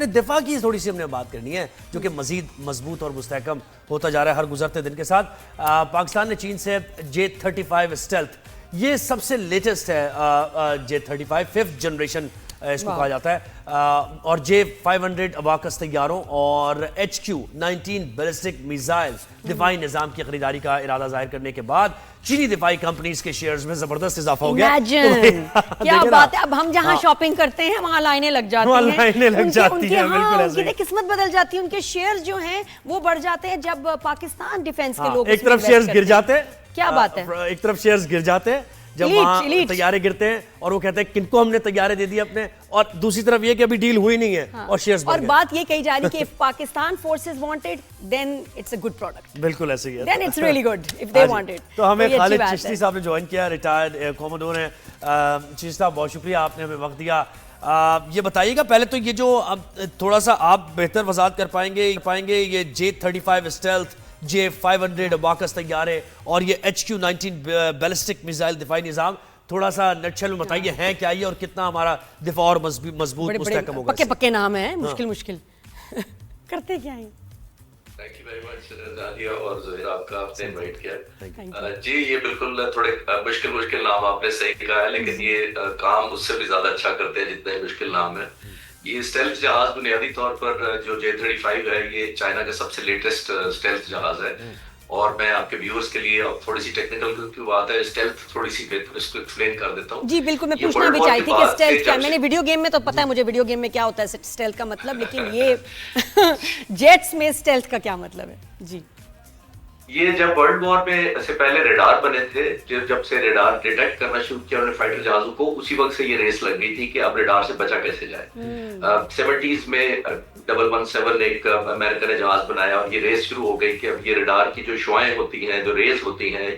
दिफा की थोड़ी सी हमने बात करनी है जो कि मजीद मजबूत और मुस्तहकम होता जा रहा है हर गुजरते दिन के साथ। पाकिस्तान ने चीन से J-35 स्टेल्थ, ये सबसे लेटेस्ट है J-35 5th जनरेशन इसको कहा जाता है, और J-500 अबाकस तैयारों और HQ-19 बैलिस्टिक मिसाइल दिफाई निजाम की खरीदारी का इरादा जाहिर करने के बाद चीनी दिफाई कंपनीज के शेयर्स में जबरदस्त इजाफा हो गया। क्या बात है, अब हम जहां शॉपिंग करते हैं वहां लाइनें लग जाती हैं, उनकी किस्मत बदल जाती है, उनके शेयर्स जो हैं वो बढ़ जाते हैं जब पाकिस्तान डिफेंस के लोग एक तरफ शेयर्स गिर जाते हैं, क्या बात है, एक तरफ शेयर्स गिर जाते हैं जब वहां तैयारे गिरते हैं और वो कहते हैं किनको हमने तैयारे दे दिए अपने, और दूसरी तरफ ये कि अभी डील हुई नहीं है और शेयर्स बढ़ गए। और बात ये कही जा रही कि if Pakistan forces wanted then it's a good product. बिल्कुल ऐसे ही है, then it's really good if they wanted. तो हमें खालिद चिश्ती साहब ने ज्वाइन किया, रिटायर्ड कॉमोडोर हैं। चिश्ती साहब बहुत शुक्रिया, आपने हमें वक्त दिया। ये बताइएगा पहले तो ये जो थोड़ा सा आप बेहतर वजाहत कर पाएंगे ये J-35 स्टेल्थ, J-500 अबाकस तैयारे और ये HQ-19 बैलिस्टिक मिसाइल दिफाई निजाम, थोड़ा सा नटशल में बताइए हैं क्या ये और कितना हमारा दिफा और मजबूत मुस्तहकम होगा। पक्के नाम है, मुश्किल करते क्या है। Thank you very much Nadia और ज़ुहैर, आपका आपने इनवाइट किया। जी ये बिल्कुल थोड़े मुश्किल नाम आपने सही कहा है, लेकिन ये काम उससे भी ज्यादा अच्छा करते हैं जितने मुश्किल नाम है। ये स्टेल्थ जहाज बुनियादी तौर पर जो J-35 है ये चाइना का सबसे लेटेस्ट स्टेल्थ जहाज है, और मैं आपके व्यूअर्स के लिए थोड़ी सी टेक्निकल की बात है, स्टेल्थ थोड़ी सी बेहतर इसको एक्सप्लेन कर देता हूँ। जी बिल्कुल, मैं पूछना भी चाहती थी कि स्टेल्थ क्या, मैंने वीडियो गेम में तो पता है मुझे वीडियो गेम में क्या होता है स्टेल्थ का मतलब, लेकिन ये जेट्स में स्टेल्थ का क्या मतलब है। जी ये जब वर्ल्ड वॉर में से पहले रेडार बने थे, जब से रेडार डिटेक्ट करना शुरू किया उन्होंने फाइटर जहाजों को, उसी वक्त से ये रेस लग गई थी कि अब रेडार से बचा कैसे जाए। 70s में 117 एक अमेरिका ने जहाज बनाया और ये रेस शुरू हो गई कि अब ये रेडार की जो शुआएं होती हैं, जो रेस होती हैं,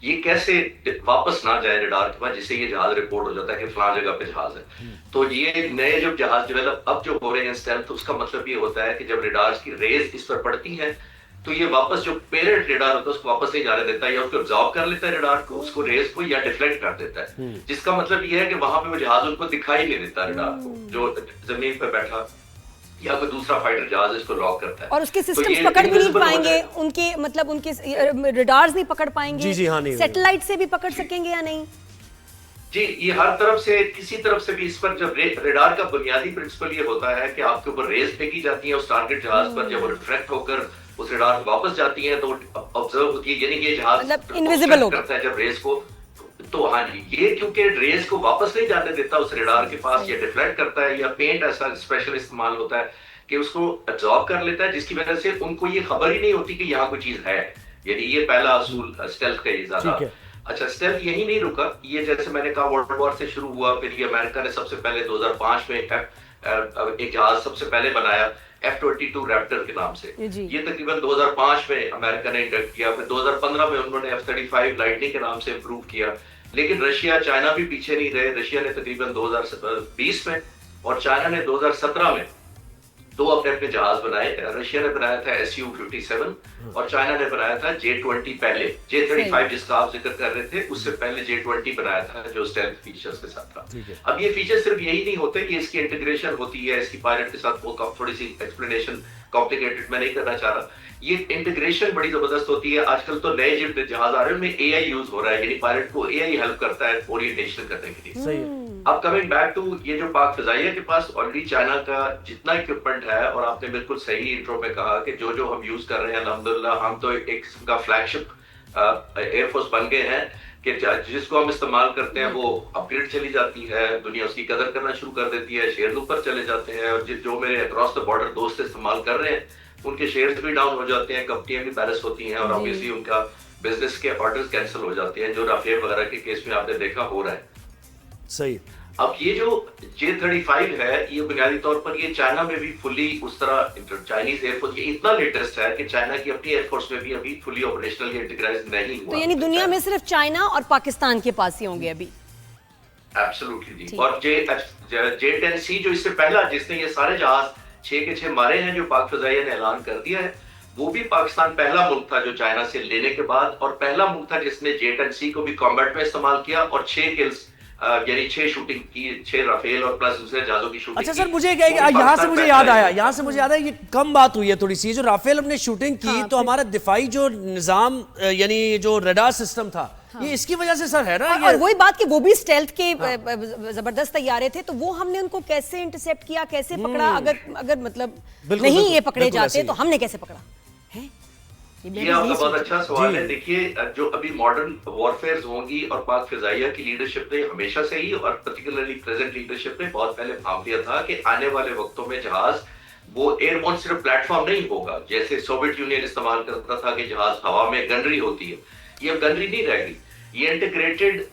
ये कैसे वापस ना जाए रेडार के पास, जिससे ये जहाज रिपोर्ट हो जाता है कि फलां जगह पे जहाज है। तो ये नए जो जहाज डेवलप अब जो हो रहे हैं स्टेल्थ, उसका मतलब ये होता है कि जब रेडार की रेस इस पर पड़ती है तो ये वापस जो पेरेंट रेडार होता है उसको वापस नहीं जाने देता, या उसको ऑब्जॉर्व कर लेता है रेडार को, उसको रेस को, या डिफ्लेक्ट कर देता है, जिसका मतलब ये है कि वहां पे वो जहाज उनको दिखाई नहीं देता रेडार को, जो जमीन पे बैठा या कोई दूसरा फाइटर जहाज इसको लॉक करता है। और उसके सिस्टम्स पकड़ भी नहीं पाएंगे, उनके मतलब उनके रेडार्स नहीं पकड़ पाएंगे। जी हाँ, नहीं सैटेलाइट से भी पकड़ सकेंगे या नहीं? जी ये हर तरफ से, किसी तरफ से भी इस पर जब रेडार का बुनियादी प्रिंसिपल ये होता है कि आपके ऊपर रेस फेंकी जाती है उस टारगेट जहाज पर, जब वो रिफ्लेक्ट होकर उस रेडार वापस जाती है तो ऑब्जर्व होती है, यानी कि जहाज मतलब इनविजिबल हो करता है जब रेस को। तो हाँ जी, ये क्योंकि रेस को वापस नहीं जाने देता उस रेडार के पास, या डिफ्लेक्ट करता है, या पेंट ऐसा स्पेशल इस्तेमाल होता है कि उसको एब्जॉर्ब कर लेता है, जिसकी वजह से उनको ये खबर ही नहीं होती कि यहाँ कोई चीज है। यानी ये पहला असूल स्टेल्थ का ये ज्यादा। अच्छा, स्टेल्थ यही नहीं रुका, ये जैसे मैंने कहा वर्ल्ड वॉर से शुरू हुआ, फिर ये अमेरिका ने सबसे पहले 2005 में एक जहाज सबसे पहले बनाया F-22 रैप्टर के नाम से, ये तकरीबन 2005 में अमेरिका ने इंडक्ट किया, फिर 2015 में उन्होंने F-35 लाइटनिंग के नाम से इम्प्रूव किया। लेकिन रशिया चाइना भी पीछे नहीं रहे, रशिया ने तकरीबन 2020 में और चाइना ने 2017 में दो अपने अपने जहाज बनाए। रशिया ने बनाया था Su-57 और चाइना ने बनाया था J-20, पहले J-35 जिसका आप जिक्र कर रहे थे, उससे पहले J-20 बनाया था जो स्टेल्थ फीचर्स के साथ था। अब ये फीचर सिर्फ यही नहीं होते कि इसकी इंटीग्रेशन होती है इसकी पायलट के साथ, वो थोड़ी सी एक्सप्लेनेशन कॉम्प्लिकेटेड मैं नहीं करना चाह रहा, ये इंटीग्रेशन बड़ी जबरदस्त होती है। आजकल तो नए जो जहाज आ रहे हैं उनमें AI यूज हो रहा है, यानी पायलट को AI हेल्प करता है ओरिएंटेशन करने के लिए। सही है। अब कमिंग बैक टू ये जो पाक फिजाइया के पास ऑलरेडी चाइना का जितना इक्विपमेंट है, और आपने बिल्कुल सही इंट्रो में कहा कि जो हम यूज कर रहे हैं अल्हम्दुलिल्लाह, हम तो एक किस्म का फ्लैगशिप एयरफोर्स बन गए हैं कि जिसको हम इस्तेमाल करते हैं वो अपग्रेड चली जाती है, दुनिया उसकी कदर करना शुरू कर देती है, शेयर ऊपर चले जाते हैं, और जो मेरे अक्रॉस द बॉर्डर दोस्त इस्तेमाल कर रहे हैं उनके शेयर्स भी डाउन हो जाते हैं, कंपनियां भी पैरिस होती हैं, और ऑब्वियसली उनका बिजनेस के ऑर्डर्स कैंसिल हो जाते हैं, जो राफेल वगैरह के केस में आपने देखा हो रहा है। सही। अब ये जो J-35 है, ये बुनियादी तौर पर ये चाइना में भी फुली उस तरह चाइनीज एयरफोर्स, ये इतना लेटेस्ट है कि चाइना की अपनी एयरफोर्स में भी अभी फुली ऑपरेशनल इंटीग्राइज नहीं हुआ। तो यानी दुनिया में सिर्फ चाइना और पाकिस्तान के पास ही होंगे अभी। एब्सोल्युटली जी। और J-10C जो इससे पहला, जिसने ये सारे जहाज 6 के 6 मारे हैं, जो पाक फिजाइया ने ऐलान कर दिया है, वो भी पाकिस्तान पहला मुल्क था जो चाइना से लेने के बाद, और पहला मुल्क था जिसने J-10C को भी कॉम्बैट में इस्तेमाल किया और 6 किल्स यानी 6 शूटिंग की, 6 राफेल और प्लस दूसरे जहाजों की शूटिंग। अच्छा सर, मुझे यहाँ से मुझे याद आया, ये कम बात हुई है थोड़ी सी, जो राफेल हमने शूटिंग की तो हमारा दिफाई जो निजाम यानी जो रडार सिस्टम था, ये इसकी वजह से सर है ना। और वही बात कि वो भी स्टेल्थ के जबरदस्त तैयारे थे, तो वो हमने उनको कैसे इंटरसेप्ट किया, कैसे पकड़ा? अगर मतलब नहीं ये पकड़े जाते तो हमने कैसे पकड़ा है? ये आपका बहुत अच्छा सवाल है। देखिए, जो अभी मॉडर्न वॉरफेयर होंगी और पाक फिजाइया की लीडरशिप ने हमेशा से ही और पर्टिकुलरली प्रेजेंट लीडरशिप ने बहुत पहले भाप लिया था कि आने वाले वक्तों में जहाज वो एयरबोर्न सिर्फ प्लेटफॉर्म नहीं होगा, जैसे सोवियत यूनियन इस्तेमाल करता था कि जहाज हवा में गनरी होती है, ये अब गनरी नहीं रह गई, ये इंटीग्रेटेड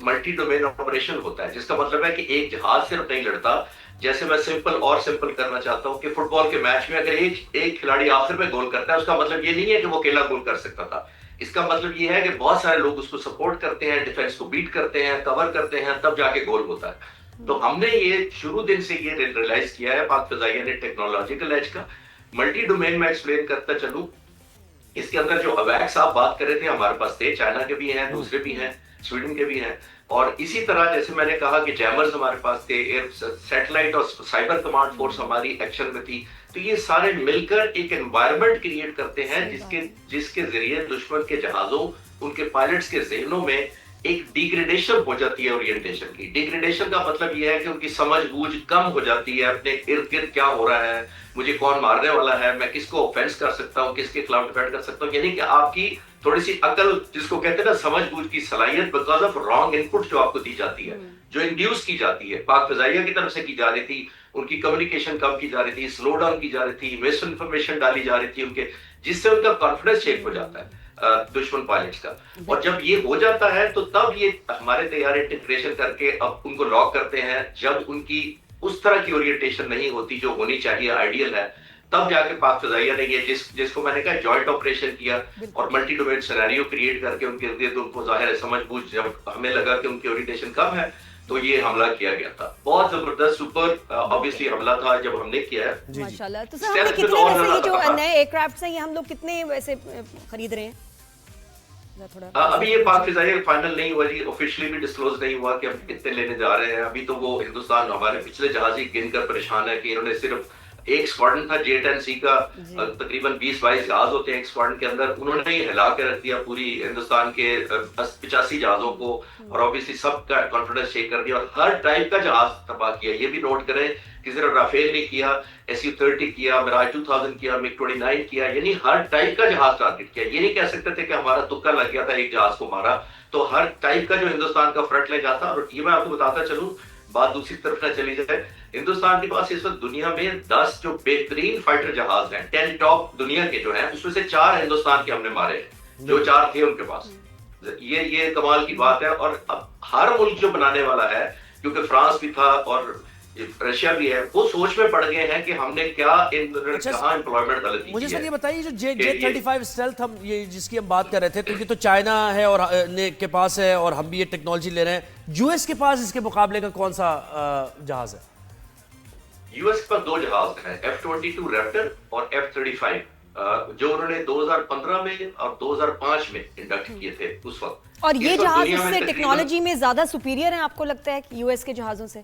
मल्टी डोमेन ऑपरेशन होता है, जिसका मतलब है कि एक जहाज सिर्फ नहीं लड़ता। जैसे मैं सिंपल करना चाहता हूं कि फुटबॉल के मैच में अगर एक खिलाड़ी आखिर में गोल करता है, उसका मतलब ये नहीं है कि वो अकेला गोल कर सकता था। इसका मतलब ये है कि बहुत सारे लोग उसको सपोर्ट करते हैं, डिफेंस को बीट करते हैं, कवर करते हैं, तब जाके गोल होता है। तो हमने ये शुरू दिन से ये रियलाइज किया है पाक फिजाइया ने टेक्नोलॉजिकल एज का। मल्टी डोमेन में एक्सप्लेन करता चलूं, इसके अंदर जो अवैक्स आप बात कर रहे थे हमारे पास थे, चाइना के भी हैं, दूसरे भी हैं, स्वीडन के भी हैं, और इसी तरह जैसे मैंने कहा कि जैमर्स हमारे पास थे, एयर सैटेलाइट और साइबर कमांड फोर्स हमारी एक्शन में थी। तो ये सारे मिलकर एक एनवायरनमेंट क्रिएट करते हैं जिसके जरिए दुश्मन के जहाजों, उनके पायलट्स के जहनों में एक डिग्रेडेशन हो जाती है ओरिएंटेशन की। डिग्रेडेशन का मतलब यह है कि उनकी समझ बूझ कम हो जाती है, अपने इर्द गिर्द क्या हो रहा है, मुझे कौन मारने वाला है, मैं किसको ऑफेंस कर सकता हूँ, किसके खिलाफ डिफेंड कर सकता हूँ। यानी कि आपकी थोड़ी सी अकल, जिसको कहते हैं ना समझ बूझ की सलाहियत, बिकॉज ऑफ रॉन्ग इनपुट जो आपको दी जाती है, जो इंड्यूस की जाती है, पाक फिजाइया की तरफ से की जा रही थी, उनकी कम्युनिकेशन कम की जा रही थी, स्लो डाउन की जा रही थी, मिस इन्फॉर्मेशन डाली जा रही थी उनके, जिससे उनका कॉन्फिडेंस शेक हो जाता है दुश्मन पायलट्स का। और जब ये हो जाता है तो तब ये हमारे तैयार इंटीग्रेशन करके अब उनको लॉक करते हैं। जब उनकी उस तरह की ओरिएंटेशन नहीं होती जो होनी चाहिए, आइडियल है, तब जाके पाक फिजाइया ने ये जिसको मैंने कहा जॉइंट ऑपरेशन किया और मल्टी डोमेन सिनेरियो क्रिएट करके उनके इर्द उनको जाहिर है समझ बूझ, जब हमें लगा कि उनकी ओरिएंटेशन कम है तो ये हमला किया गया था। बहुत जबरदस्त सुपर ऑब्वियसली हमला था जब हमने किया है। माशाल्लाह। तो सर हमने कितने वैसे ये जो नए एयरक्राफ्ट हैं ये हम लोग कितने वैसे खरीद रहे हैं? अभी ये पाक फिजाइया फाइनल नहीं हुआ जी, ऑफिशियली भी डिस्क्लोज नहीं हुआ कि हम कितने लेने जा रहे हैं। अभी तो वो हिंदुस्तान हमारे पिछले जहाज ही गिनकर परेशान है कि इन्होंने सिर्फ एक स्क्वाड्रन था J-10C का, तकरीबन 20-22 जहाज होते हैं एक स्क्वाड्रन के अंदर, उन्होंने ही हिला के रख दिया पूरी हिंदुस्तान के 85 जहाजों को, और ऑब्वियसली सबका कॉन्फिडेंस शेक कर दिया और हर टाइप का जहाज तबाह किया। ये भी नोट करें कि सिर्फ राफेल नहीं किया, SU-30 किया, मिराज 2000 किया, MiG-29 किया, यानी हर टाइप का जहाज टारगेट किया। ये नहीं कह सकते थे कि हमारा तुक्का लग गया था एक जहाज को मारा, तो हर टाइप का जो हिंदुस्तान का फ्रंट लाइन आता। और ये मैं आपको बताता चलूं, बात दूसरी तरफ ना चली जाए, हिंदुस्तान के पास इस वक्त दुनिया में 10 जो बेहतरीन फाइटर जहाज हैं, 10 टॉप दुनिया के जो हैं, उसमें से 4 हिंदुस्तान के हमने मारे हैं, जो 4 थे उनके पास। ये कमाल की बात है। और अब हर मुल्क जो बनाने वाला है, क्योंकि फ्रांस भी था और रशिया भी है, वो सोच में पड़ गए हैं कि हमने क्या कहां एम्प्लॉयमेंट गलती। मुझे सर ये बताइए, जो J-35 स्टेल्थ हम ये जिसकी हम बात कर रहे थे, तो ये तो चाइना है और के पास है और हम भी ये टेक्नोलॉजी ले रहे हैं, यूएस के पास इसके मुकाबले का कौन सा जहाज है? यूएस के पास 2 जहाज हैं, F-22 रैप्टर और F-35, जो उन्होंने 2015 में और 2005 में इंडक्ट किए थे उस वक्त। और ये जहाज इससे टेक्नोलॉजी में ज्यादा सुपीरियर है, आपको लगता है कि यूएस के जहाजों से?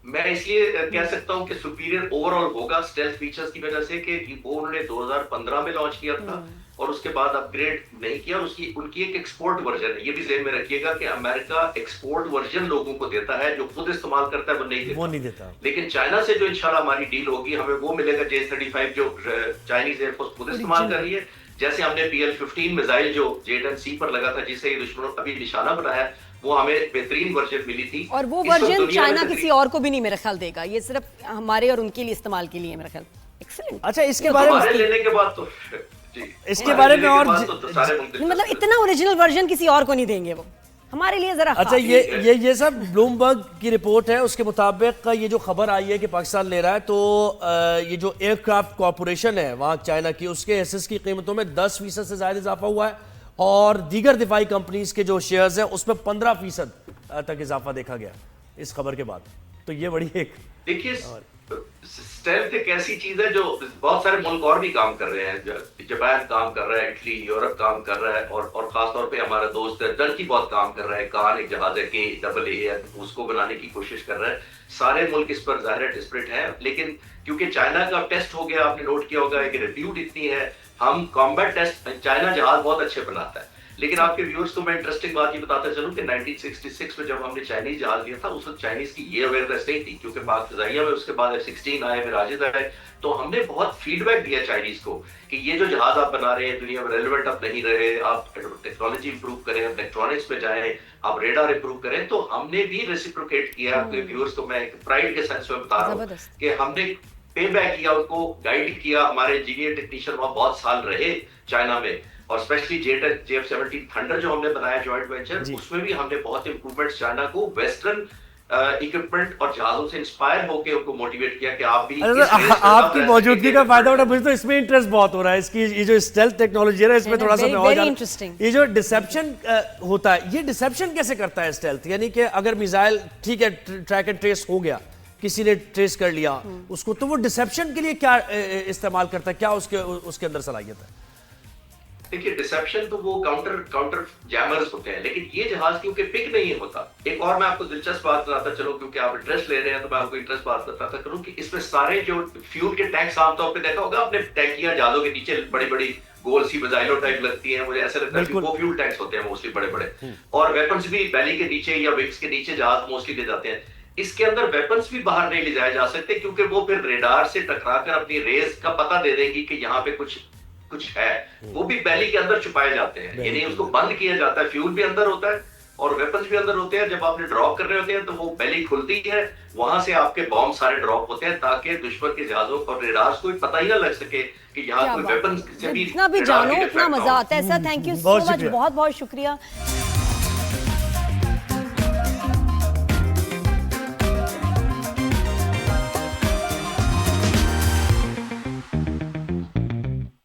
मैं इसलिए कह सकता हूं कि सुपीरियर ओवरऑल होगा स्टेल्थ फीचर्स की वजह से कि वो उन्होंने 2015 में लॉन्च किया था और उसके बाद अपग्रेड नहीं किया। उनकी एक एक्सपोर्ट वर्जन है, ये भी ज़हन में रखिएगा कि अमेरिका एक्सपोर्ट वर्जन लोगों को देता है, जो खुद इस्तेमाल करता है वो नहीं देता। लेकिन चाइना से जो इंशाल्लाह हमारी डील होगी, हमें वो मिलेगा J-35 जो चाइनीज एयरफोर्स खुद इस्तेमाल कर रही है। जैसे हमने PL-15 मिसाइल जो J-10C पर लगा था, जिसे दुश्मनों अभी निशाना बनाया, वो हमें बेहतरीन वर्जन मिली थी। और वो वर्जन चाइना किसी और को भी नहीं मेरे ख्याल देगा, ये सिर्फ हमारे और उनके लिए इस्तेमाल के लिए मेरे ख्याल। एक्सीलेंट। अच्छा, इसके बारे में लेने के बाद तो इसके बारे में और मतलब इतना ओरिजिनल वर्जन किसी और को नहीं देंगे वो, हमारे लिए जरा। अच्छा, ये सब ब्लूमबर्ग की रिपोर्ट है, उसके मुताबिक ये जो खबर आई है कि पाकिस्तान ले रहा है, तो ये जो एयरक्राफ्ट कॉर्पोरेशन है वहाँ चाइना की, उसके एसेट्स की कीमतों में 10% से ज्यादा इजाफा हुआ है और दीगर दिफाई कंपनीज के जो शेयर्स हैं उसमें 15% तक इजाफा देखा गया इस खबर के बाद। तो ये बड़ी एक देखिए स्टेल्थ एक ऐसी चीज है जो बहुत सारे मुल्क और भी काम कर रहे हैं। जापान काम कर रहा है, इटली, यूरोप काम कर रहा है, और खास तौर पे हमारा दोस्त टर्की बहुत काम कर रहा है। कान एक जहाज है KAA, उसको बनाने की कोशिश कर रहा है। सारे मुल्क इस पर ज़ाहिर है डिस्परेट हैं, लेकिन क्योंकि चाइना का टेस्ट हो गया, आपने नोट किया होगा कि रिप्यूट इतनी है, हम कॉम्बैट टेस्ट, चाइना जहाज बहुत अच्छे बनाता है। लेकिन आपके व्यूअर्स को मैं इंटरेस्टिंग बात ये बताता चलूं कि 1966 में जब हमने चाइनीज जहाज लिया था, उस वक्त चाइनीज की ये अवेयरनेस नहीं थी, क्योंकि पाक फिजाइया में उसके बाद F-16 आए, फिर राजिद आए, तो हमने बहुत फीडबैक दिया चाइनीज को कि ये जो जहाज आप बना रहे हैं दुनिया में रेलेवेंट अब नहीं रहे, आप टेक्नोलॉजी इंप्रूव करें, इलेक्ट्रॉनिक्स में जाएं, आप रेडार इंप्रूव करें। तो हमने भी रेसिप्रोकेट किया। आपके व्यूअर्स को मैं एक प्राइड के सेंस में बता रहा हूँ कि हमने पे बैक किया, उनको गाइड किया। हमारे इंजीनियर टेक्नीशियन वहां बहुत साल रहे चाइना में, और स्पेशली JF-17 थंडर जो हमने बनाया जॉइंट वेंचर, उसमें भी हमने बहुत इंप्रूवमेंट्स चाइना को वेस्टर्न इक्विपमेंट और जहाजों से इंस्पायर होकर उनको मोटिवेट किया कि आप भी आपकी मौजूदगी का फायदा उठा। मुझे तो इसमें इंटरेस्ट बहुत हो रहा है, इसकी ये जो स्टेल्थ टेक्नोलॉजी है इसमें थोड़ा सा और इंटरेस्टिंग। ये जो डिसेप्शन होता है, ये डिसेप्शन कैसे करता है स्टेल्थ? यानी कि अगर मिसाइल ठीक है ट्रैक एंड ट्रेस हो गया, किसी ने ट्रेस कर लिया उसको, तो वो डिसेप्शन के लिए क्या इस्तेमाल करता है, क्या उसके अंदर सलाहियत है? देखिए, डिसेप्शन तो वो काउंटर जैमर्स होते हैं, लेकिन ये जहाज क्योंकि पिक नहीं होता। एक और मैं आपको दिलचस्प बात बताता चलो, क्योंकि आप इंटरेस्ट ले रहे हैं तो मैं आपको इंटरेस्ट बात बताता करूं कि इसमें सारे जो फ्यूल के टैंक्स, आमतौर पे देखा होगा आपने, टैंकियां जहाजों के नीचे बड़ी बड़ी गोल सी मिसाइलों टाइप लगती हैं, मुझे ऐसा लगता है कि वो फ्यूल टैंक्स होते हैं मोस्टली बड़े बड़े, और वेपन्स भी बैली के नीचे या विंग्स के नीचे जहाज मोस्टली ले जाते हैं। इसके अंदर वेपन्स भी बाहर नहीं ले जाए जा सकते, क्योंकि वो फिर रेडार से टकराकर अपनी रेस का पता दे देंगी कि यहाँ पे कुछ है। वो भी बैली के अंदर छुपाए जाते हैं, यानी उसको बंद किया जाता है। फ्यूल भी अंदर होता है और वेपन्स भी अंदर होते हैं। जब आपने ड्रॉप कर रहे होते हैं तो वो बैली खुलती है, वहां से आपके बॉम्ब सारे ड्रॉप होते हैं, ताकि दुश्मन के जहाजों और रेडार्स को पता ही ना लग सके कि यहाँ कोई वेपन से भी। जितना भी जानो उतना मजा आता है sir. Thank you so much, बहुत बहुत शुक्रिया।